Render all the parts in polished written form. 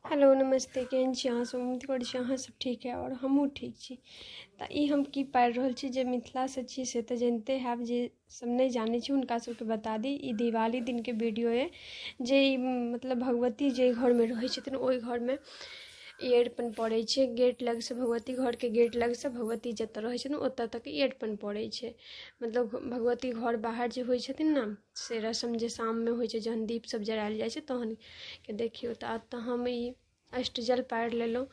Hello नमस्ते, केहन छी अहाँ सब? उम्मीद करै छी अहाँ सब ठीक है और हमहूँ ठीक छी। तऽ ई हम की पढ़ि रहल छी जे मिथिलासँ छी से तऽ जानिते हैब, जे सब नहीं जानै छी हुनका सबके बता दी। ई दिवाली दिनके वीडियो है जे मतलब भगवती जे घरमे रहै छथिन ओहि घरमे ई अरिपन पड़ै छै। गेट लगसँ भगवती घरके गेट लगसँ भगवती जतऽ रहै छथिन ओतऽ तक ई अरिपन पड़ै छै। मतलब भगवती घर बाहर जे होइ छथिन ने से रस्म जे शाममे होइ छै, जहन दीप सब जरायल जाइ छै तहन के देखियौ। तऽ एतऽ हम ई अष्टजल पारि लेलहुँ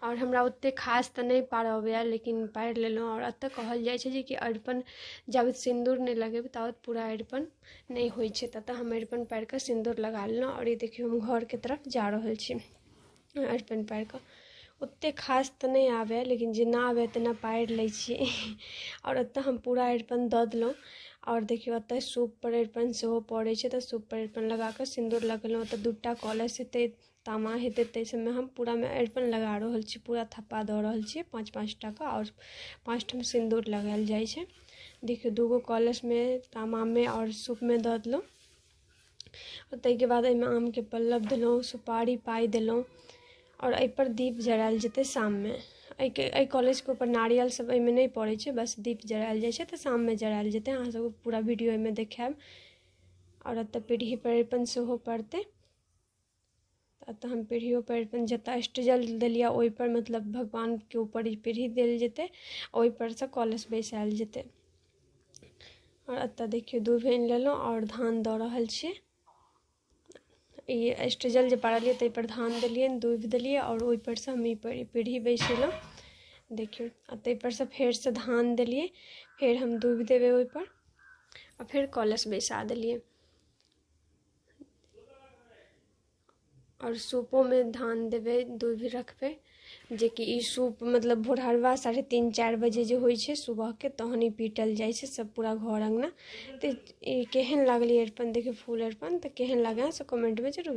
और हमरा ओतेक खास तऽ नहि पारऽ अबैए, लेकिन पारि लेलहुँ। और एतऽ कहल जाइ छै जे कि अरिपन जब सिन्दूर नहि लगेबै ताबत पूरा अरिपन नहि होइ छै। ततऽ हम अरिपन पारि कऽ सिन्दूर लगा लेलहुँ और ई देखियौ हम घरके तरफ जा रहल छी अरिपन पारि कऽ। ओतेक खास तऽ नहि आबैए, लेकिन जेना आबैए तेना पारि लै छियै। और एतऽ हम पूरा अरिपन दऽ देलहुँ और देखियौ एतऽ सूपपर अरिपन सेहो पड़ै छै, तऽ सूपपर अरिपन लगा कऽ सिन्दूर लगेलहुँ। ओतऽ 2टा कलश हेतै, तामा हेतै, ताहि सबमे हम पूरामे अरिपन लगा रहल छी, पूरा थप्पा दऽ रहल छियै 5-5 टाका और 5 ठाम सिन्दूर लगायल जाइ छै। देखियौ 2गो कलशमे, तामामे और सूपमे दऽ देलहुँ। और ताहिके बाद एहिमे आमके पल्लव देलहुँ, सुपारी पाइ देलहुँ और एहिपर दीप जरायल जेतै शाममे। एहि कॉलेजके ऊपर नारियल सब एहिमे नहि पड़ै छै, बस दीप जरायल जाइ छै, तऽ शाममे जरायल जेतै। अहाँ सबके पूरा वीडियो एहिमे देखायब। और एतऽ पीढ़ीपर अरिपन सेहो पड़तै। एतऽ हम पीढ़ियोपर अरिपन जतऽ अष्टजल देलियै ओहिपर, मतलब भगवानके ऊपर ई पीढ़ी देल जेतै, ओहिपरसँ कलश बैसायल जेतै। और एतऽ देखियौ दूध आनि लेलहुँ और धान दऽ रहल छियै। ई अष्टजल जे पारलियै ताहिपर धान देलियै, दूधि देलियै और ओहिपरसँ हम ई पीढ़ी बैसेलहुँ। देखियौ आ ताहिपरसँ फेरसँ धान देलियै, फेर हम दूधि देबै ओहिपर और फेर कलश बैसा देलियै। और सूपोमे धान देबै, दूधि रखबै, जेकि ई सूप मतलब भोरहरवा 3:30-4 बजे जे होइ छै सुबहके, तहन ई पीटल जाइ छै सब पूरा घर अँगना। तऽ ई केहन लागलै अरिपन, देखियौ फूल अरिपन, तऽ केहन लागै से कमेंटमे जरूर